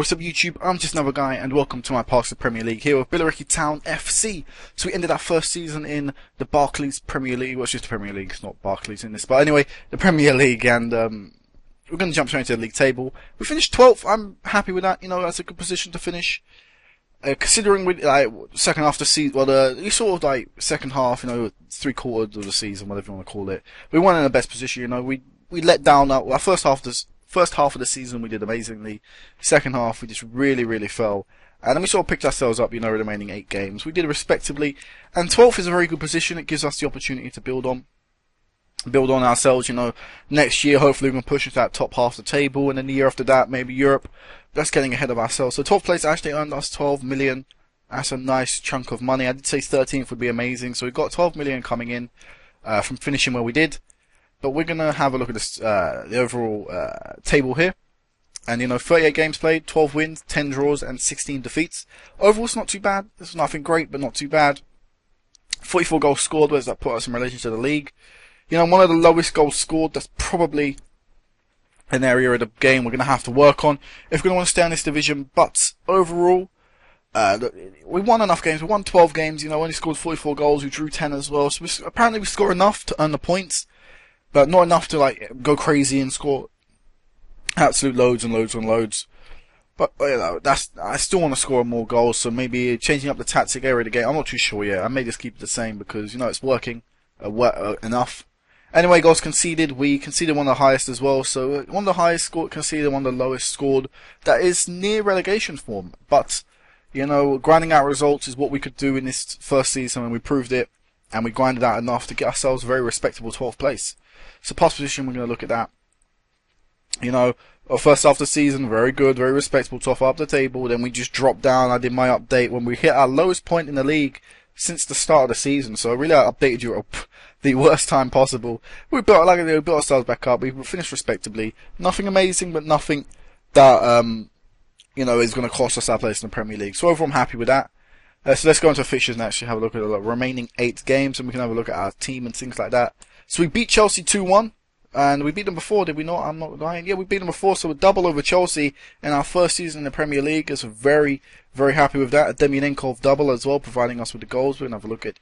What's up YouTube, I'm just another guy and welcome to my Parks of Premier League here with Billericay Town FC. So we ended our first season in the Barclays Premier League. Well, it's just the Premier League, it's not Barclays in this, but anyway, the Premier League, and we're going to jump straight into the league table. We finished 12th, I'm happy with that, that's a good position to finish. Considering we, second half of the season, well, sort of like second half, 3/4 of the season, whatever you want to call it. We weren't in the best position, we let down our first half of the season we did amazingly. Second half we just really fell. And then we sort of picked ourselves up, the remaining 8 games. We did respectively. And 12th is a very good position. It gives us the opportunity to build on ourselves, next year hopefully we can push into that top half of the table, and then the year after that maybe Europe. That's getting ahead of ourselves. So 12th place actually earned us 12 million. That's a nice chunk of money. I did say 13th would be amazing. So we got 12 million coming in from finishing where we did. But we're going to have a look at this, the overall table here. And, 38 games played, 12 wins, 10 draws, and 16 defeats. Overall, it's not too bad. It's nothing great, but not too bad. 44 goals scored. Where does that put us in relation to the league? One of the lowest goals scored. That's probably an area of the game we're going to have to work on if we're going to want to stay in this division. But overall, we won enough games. We won 12 games. Only scored 44 goals. We drew 10 as well. So apparently we score enough to earn the points. But not enough to go crazy and score absolute loads and loads. But I still want to score more goals. So maybe changing up the tactic area of the game. I'm not too sure yet. I may just keep it the same because it's working enough. Anyway, goals conceded. We conceded one of the highest as well. So one of the highest scored conceded, one of the lowest scored. That is near relegation form. But grinding out results is what we could do in this first season, and we proved it. And we grinded out enough to get ourselves a very respectable 12th place. So past position, we're going to look at that. Our first half of the season, very good, very respectable, top up the table. Then we just dropped down. I did my update when we hit our lowest point in the league since the start of the season. So I really updated you at the worst time possible. We built ourselves back up. We finished respectably. Nothing amazing, but nothing that is going to cost us our place in the Premier League. So overall, I'm happy with that. So let's go into fixtures and actually have a look at the remaining 8 games, and we can have a look at our team and things like that. So we beat Chelsea 2-1, and we beat them before, did we not? I'm not lying. Yeah, we beat them before, so we're double over Chelsea in our first season in the Premier League. So very happy with that. A Demyanenkov double as well, providing us with the goals. We're going to have a look at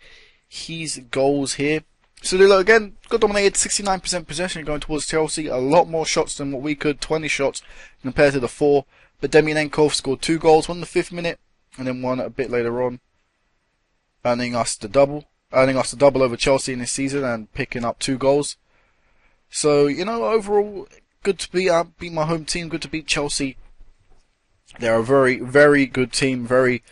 his goals here. So they again got dominated, 69% possession going towards Chelsea. A lot more shots than what we could, 20 shots compared to the 4. But Demyanenkov scored 2 goals, one in the 5th minute, and then one a bit later on, earning us the double over Chelsea in this season and picking up 2 goals. So, overall, good to beat my home team, good to beat Chelsea. They're a very good team, very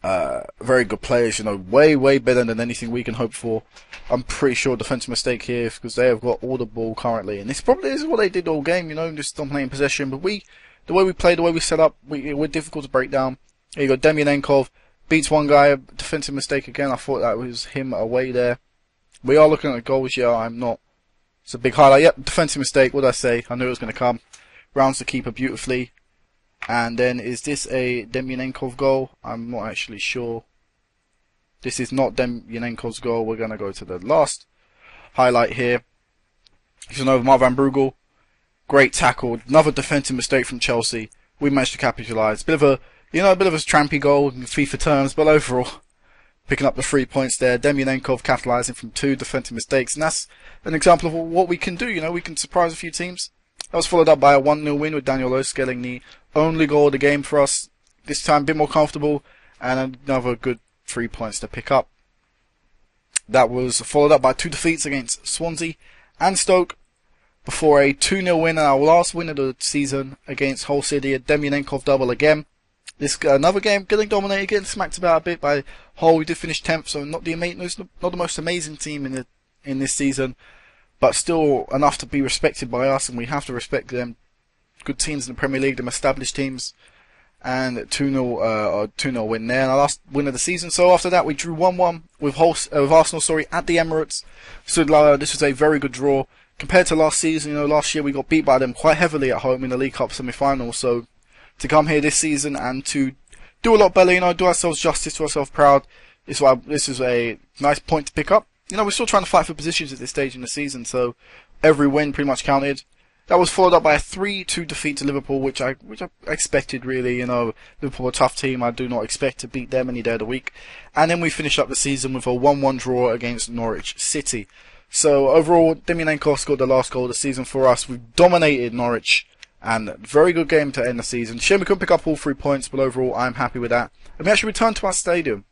good players, way better than anything we can hope for. I'm pretty sure defensive mistake here because they have got all the ball currently, and this probably is what they did all game, just dominating possession. But the way we play, the way we set up, we're difficult to break down. Here you go, Demyanenkov beats one guy, a defensive mistake again. I thought that was him away there. We are looking at goals, yeah, I'm not. It's a big highlight. Yep, defensive mistake, what did I say? I knew it was going to come. Rounds the keeper beautifully. And then, is this a Demyanenkov goal? I'm not actually sure. This is not Demyanenkov's goal. We're going to go to the last highlight here. It's over Mark van Brugel. Great tackle. Another defensive mistake from Chelsea. We managed to capitalise. Bit of a trampy goal in FIFA terms, but overall, picking up the 3 points there. Demyanenkov capitalising from 2 defensive mistakes, and that's an example of what we can do. We can surprise a few teams. That was followed up by a 1-0 win with Daniel Lowe getting the only goal of the game for us. This time a bit more comfortable, and another good 3 points to pick up. That was followed up by 2 defeats against Swansea and Stoke, before a 2-0 win and our last win of the season against Hull City, a Demyanenkov double again. This another game getting dominated, getting smacked about a bit by Hull. We did finish 10th, so not the most amazing team in this season, but still enough to be respected by us, and we have to respect them. Good teams in the Premier League, them established teams, and 2-0 win there, and our last win of the season. So after that, we drew 1-1 with Arsenal, at the Emirates. So this was a very good draw compared to last season. Last year we got beat by them quite heavily at home in the League Cup semi-final. So to come here this season and to do a lot better, do ourselves justice, do ourselves proud, this is a nice point to pick up. We're still trying to fight for positions at this stage in the season, so every win pretty much counted. That was followed up by a 3-2 defeat to Liverpool, which I expected really. You know, Liverpool are a tough team. I do not expect to beat them any day of the week. And then we finished up the season with a 1-1 draw against Norwich City. So overall, Demianenko scored the last goal of the season for us. We've dominated Norwich, and very good game to end the season. Shame we couldn't pick up all 3 points, but overall, I'm happy with that. And we actually returned to our stadium.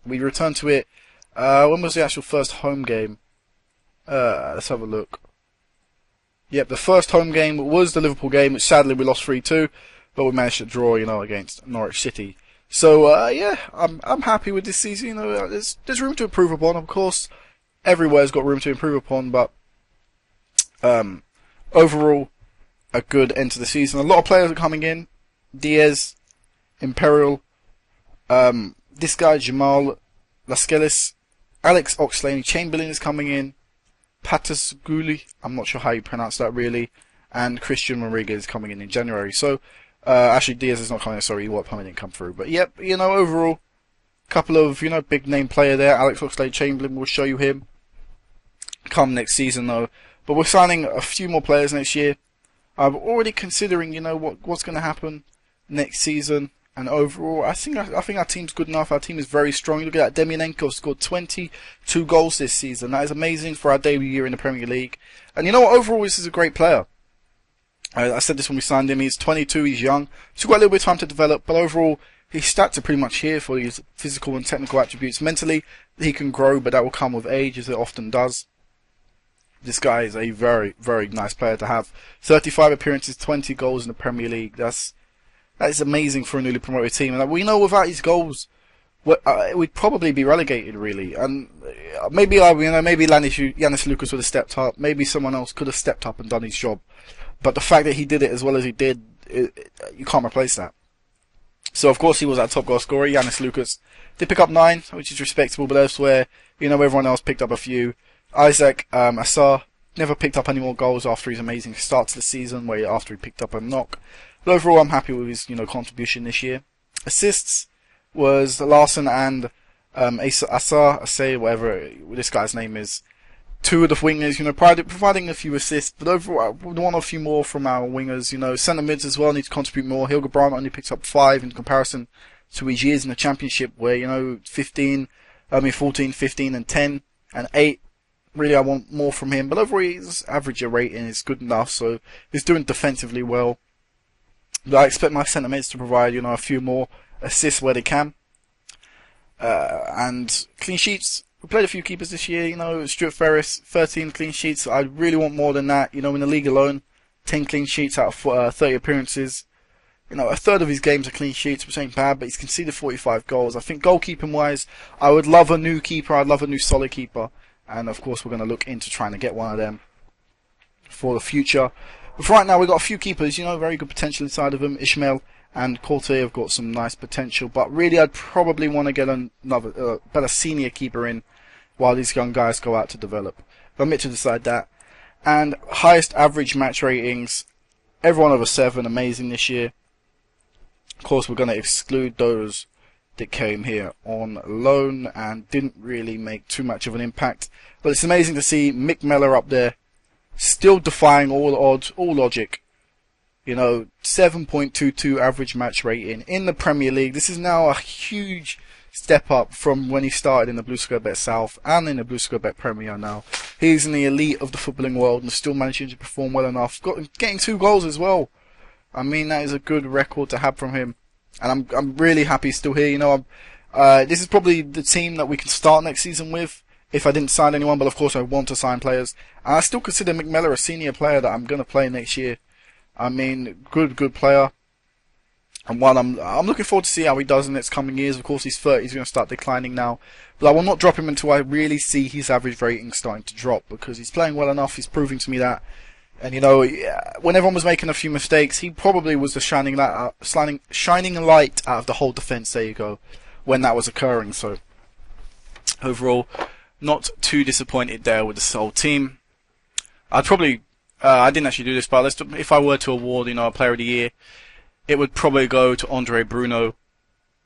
We returned to it. When was the actual first home game? Let's have a look. Yep, the first home game was the Liverpool game, which sadly we lost 3-2, but we managed to draw, you know, against Norwich City. So yeah, I'm happy with this season. You know, there's room to improve upon, of course. Everywhere's got room to improve upon, but overall, a good end to the season. A lot of players are coming in. Diaz, Imperial, this guy Jamal Lascelles, Alex Oxlade-Chamberlain is coming in. Patas Guli, I'm not sure how you pronounce that really, and Christian Rodriguez is coming in January. So, actually Diaz is not coming in, sorry, What didn't come through. But yep, you know, overall, couple of, you know, big name player there. Alex Oxlade-Chamberlain, will show you him come next season though. But we're signing a few more players next year. I'm already considering, you know, what's going to happen next season. And overall, I think our team's good enough. Our team is very strong. You look at that, Demianenko scored 22 goals this season. That is amazing for our debut year in the Premier League. And you know what? Overall, this is a great player. I said this when we signed him. He's 22. He's young. He's got a little bit of time to develop. But overall, his stats are pretty much here for his physical and technical attributes. Mentally, he can grow, but that will come with age, as it often does. This guy is a very, very nice player to have. 35 appearances, 20 goals in the Premier League. That is amazing for a newly promoted team. And we know without his goals, we'd probably be relegated, really. And maybe Yanis Lucas would have stepped up. Maybe someone else could have stepped up and done his job. But the fact that he did it as well as he did, you can't replace that. So, of course, he was our top goal scorer. Yanis Lucas did pick up 9, which is respectable. But elsewhere, you know, everyone else picked up a few. Isaac Assar never picked up any more goals after his amazing start to the season, after he picked up a knock. But overall, I'm happy with his, you know, contribution this year. Assists was Larson and Assar, whatever this guy's name is. 2 of the wingers, you know, providing a few assists. But overall, I would want a few more from our wingers. You know, centre mids as well need to contribute more. Hildebrand only picks up 5 in comparison to his years in the Championship, where, you know, 14, 15, and 10 and 8. Really, I want more from him. But overall, his average rating is good enough, so he's doing defensively well. But I expect my centre mids to provide, you know, a few more assists where they can. And clean sheets. We played a few keepers this year, you know, Stuart Ferris, 13 clean sheets. I really want more than that, you know, in the league alone. 10 clean sheets out of 30 appearances. You know, a third of his games are clean sheets, which ain't bad, but he's conceded 45 goals. I think goalkeeping-wise, I would love a new keeper. I'd love a new solid keeper. And, of course, we're going to look into trying to get one of them for the future. But for right now, we've got a few keepers, you know, very good potential inside of them. Ishmael and Corte have got some nice potential. But really, I'd probably want to get another better senior keeper in while these young guys go out to develop. But I'm yet to decide that. And highest average match ratings, everyone over 7, amazing this year. Of course, we're going to exclude those that came here on loan and didn't really make too much of an impact. But it's amazing to see Mick Mellor up there, still defying all odds, all logic. You know, 7.22 average match rating in the Premier League. This is now a huge step up from when he started in the Blue Square Bet South and in the Blue Square Bet Premier now. He's in the elite of the footballing world and still managing to perform well enough. Getting 2 goals as well. I mean, that is a good record to have from him. And I'm really happy he's still here. You know, this is probably the team that we can start next season with if I didn't sign anyone. But of course, I want to sign players. And I still consider Mick Mellor a senior player that I'm going to play next year. I mean, good player. And while I'm looking forward to see how he does in the next coming years. Of course, he's 30. He's going to start declining now. But I will not drop him until I really see his average rating starting to drop, because he's playing well enough. He's proving to me that. And, you know, when everyone was making a few mistakes, he probably was the shining light out of the whole defence, there you go, when that was occurring. So, overall, not too disappointed there with this whole team. I'd probably, I didn't actually do this, but if I were to award, you know, a Player of the Year, it would probably go to Andre Bruno.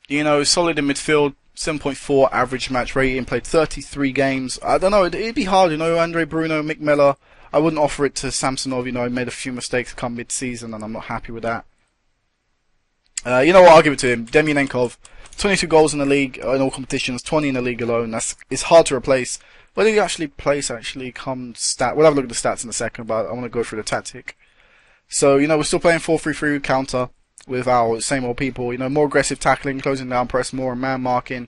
You know, solid in midfield, 7.4 average match rating, played 33 games. I don't know, it'd be hard, you know, Andre Bruno, Mick Mellor. I wouldn't offer it to Samsonov. You know, he made a few mistakes come mid-season, and I'm not happy with that. You know what? I'll give it to him. Demyanenkov, 22 goals in the league in all competitions, 20 in the league alone. It's hard to replace. Where did he actually place? Actually, come stat. We'll have a look at the stats in a second, but I want to go through the tactic. So you know, we're still playing 4-3-3 counter with our same old people. You know, more aggressive tackling, closing down press, more man marking.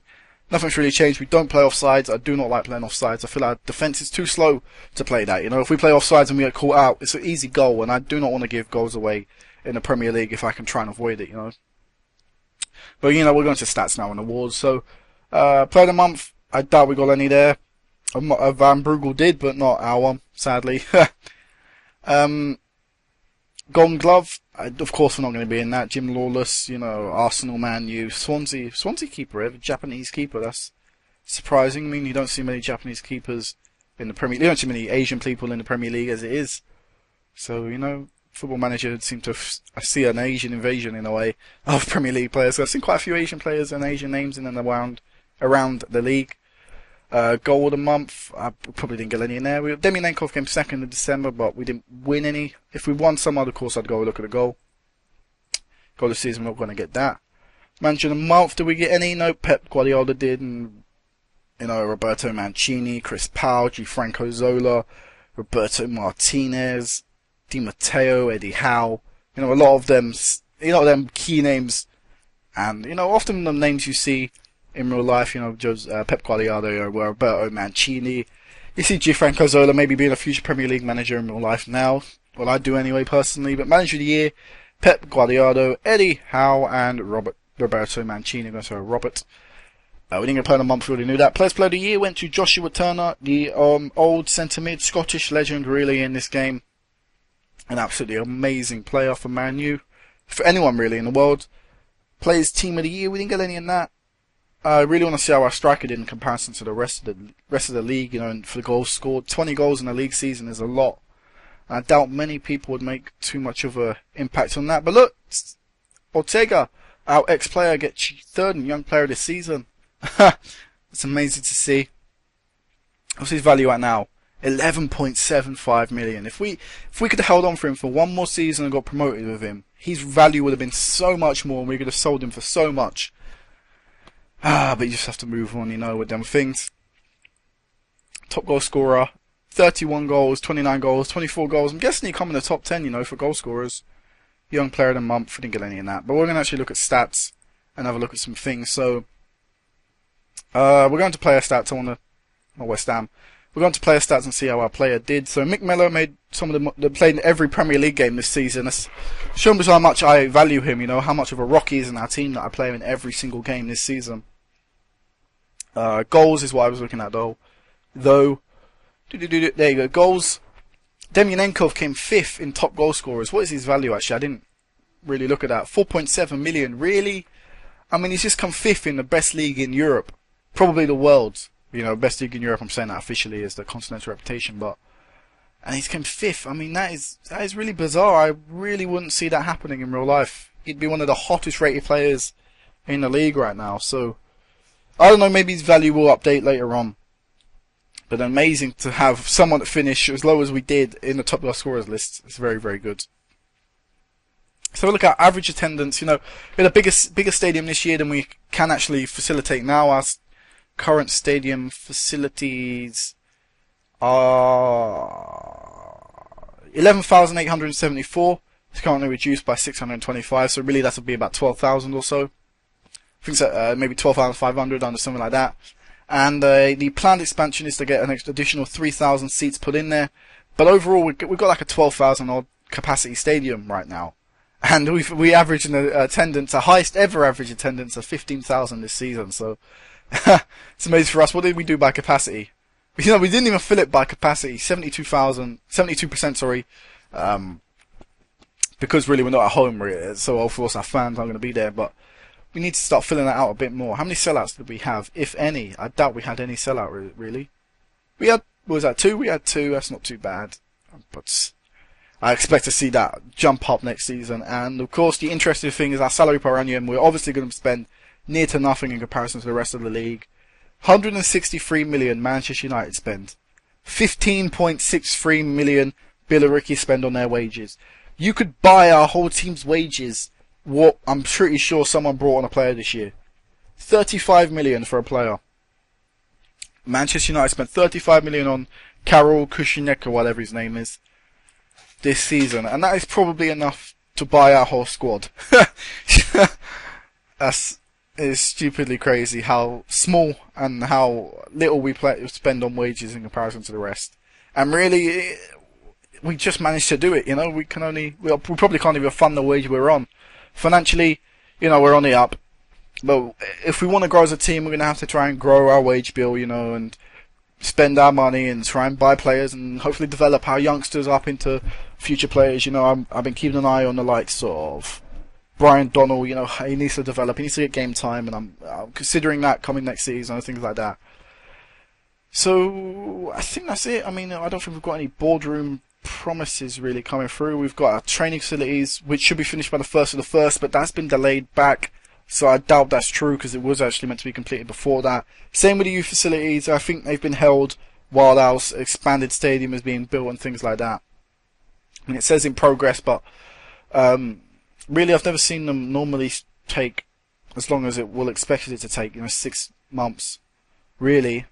Nothing's really changed. We don't play offsides. I do not like playing offsides. I feel our defense is too slow to play that. You know, if we play offsides and we get caught out, it's an easy goal, and I do not want to give goals away in the Premier League if I can try and avoid it. You know. But you know, we're going to stats now and awards. So, player of the month, I doubt we got any there. Van Brugel did, but not our one, sadly. Golden Glove, of course we're not going to be in that. Jim Lawless, you know, Arsenal, Man U, Swansea keeper, Japanese keeper. That's surprising. I mean, you don't see many Japanese keepers in the Premier League. You don't see many Asian people in the Premier League as it is. So, you know, Football Manager seemed to see an Asian invasion in a way of Premier League players. So I've seen quite a few Asian players and Asian names in and around the league. Goal of the month, I probably didn't get any in there. Demyanenkov came second in December, but we didn't win any. If we won some other course, I'd go look at the goal. Goal of the season, we're not going to get that. Manager of the month, did we get any? No, Pep Guardiola did, and you know, Roberto Mancini, Chris Powell, Gianfranco Zola, Roberto Martinez, Di Matteo, Eddie Howe. You know, a lot of them, them key names, and you know, often the names you see in real life, you know, Pep Guardiola, Roberto Mancini. You see Gianfranco Zola maybe being a future Premier League manager in real life now. Well, I do anyway, personally. But Manager of the Year, Pep Guardiola, Eddie Howe, and Roberto Mancini. So Robert. We didn't get Player of the Month, we already knew that. Player of the Year went to Joshua Turner, the old centre-mid, Scottish legend, really, in this game. An absolutely amazing player for Man U. For anyone, really, in the world. Players Team of the Year, we didn't get any in that. I really want to see how our striker did in comparison to the rest of the league. You know, and for the goals scored, 20 goals in a league season is a lot. I doubt many people would make too much of an impact on that. But look, Ortega, our ex-player, gets third in Young Player of the Season. It's amazing to see. What's his value at now? 11.75 million. If we could have held on for him for one more season and got promoted with him, his value would have been so much more, and we could have sold him for so much. But you just have to move on, you know, with them things. Top goal scorer, 31 goals, 29 goals, 24 goals. I'm guessing he come in the top 10, you know, for goal scorers. Young Player of the Month, we didn't get any in that. But we're going to actually look at stats and have a look at some things. So, we're going to player stats. West Ham. We're going to player stats and see how our player did. So Mick Mellor made played in every Premier League game this season. That's shown us how much I value him, you know, how much of a rock he is in our team, that I play him in every single game this season. Goals is what I was looking at, though. There you go. Goals. Demyanenkov came 5th in top goal scorers. What is his value, actually? I didn't really look at that. 4.7 million. Really? I mean, he's just come 5th in the best league in Europe. Probably the world. You know, best league in Europe. I'm saying that officially as the continental reputation, but... And he's come 5th. I mean, that is really bizarre. I really wouldn't see that happening in real life. He'd be one of the hottest rated players in the league right now, so... I don't know, maybe his value will update later on. But amazing to have someone to finish as low as we did in the top goal scorers list. It's very, very good. So look at average attendance. You know, we're the bigger stadium this year than we can actually facilitate now. Our current stadium facilities are 11,874. It's currently reduced by 625. So really, that would be about 12,000 or so. I think so, maybe 12,500 or something like that. And the planned expansion is to get an additional 3,000 seats put in there. But overall, we've got like a 12,000 odd capacity stadium right now. And we average an attendance, a highest ever average attendance of 15,000 this season. So it's amazing for us. What did we do by capacity? You know, we didn't even fill it by capacity. 72%, sorry. Because really we're not at home, really. So of course our fans aren't going to be there, but we need to start filling that out a bit more. How many sellouts did we have, if any? I doubt we had any sellout, really. We had, what was that, 2? We had 2. That's not too bad. But I expect to see that jump up next season. And of course, the interesting thing is our salary per annum. We're obviously going to spend near to nothing in comparison to the rest of the league. 163 million Manchester United spend. 15.63 million Billericay spend on their wages. You could buy our whole team's wages. What I'm pretty sure someone brought on a player this year. 35 million for a player. Manchester United spent 35 million on Karol Kushinek or whatever his name is this season, and that is probably enough to buy our whole squad. That's is stupidly crazy how small and how little we spend on wages in comparison to the rest. And really, we just managed to do it. You know, we probably can't even fund the wage we're on. Financially, you know, we're on the up. But if we want to grow as a team, we're going to have to try and grow our wage bill, you know, and spend our money and try and buy players and hopefully develop our youngsters up into future players. You know, I've been keeping an eye on the likes of Brian Donnell. You know, he needs to develop, he needs to get game time, and I'm considering that coming next season and things like that. So I think that's it. I mean, I don't think we've got any boardroom promises really coming through. We've got our training facilities, which should be finished by the 1st of the 1st, but that's been delayed back. So I doubt that's true because it was actually meant to be completed before that. Same with the youth facilities. I think they've been held while our expanded stadium is being built and things like that. I mean, it says in progress, but really I've never seen them normally take as long as it will expect it to take, you know, 6 months, really.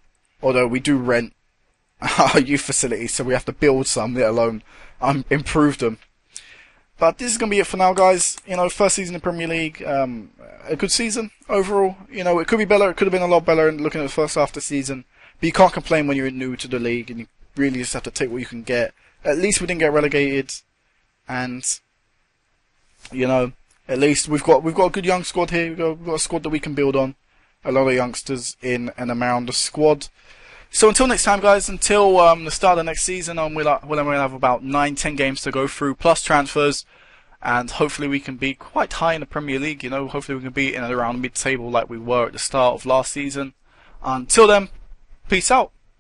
Although we do rent our youth facilities, so we have to build some, let alone improve them. But this is going to be it for now, guys. You know, first season in the Premier League, a good season overall. You know, it could be better, it could have been a lot better looking at the first half of the season. But you can't complain when you're new to the league, and you really just have to take what you can get. At least we didn't get relegated, and you know, at least we've got a good young squad here. We've got a squad that we can build on. A lot of youngsters in and around the squad. So until next time, guys, until the start of the next season, we'll have about 9-10 games to go through, plus transfers, and hopefully we can be quite high in the Premier League. You know, hopefully we can be in and around mid-table like we were at the start of last season. Until then, peace out.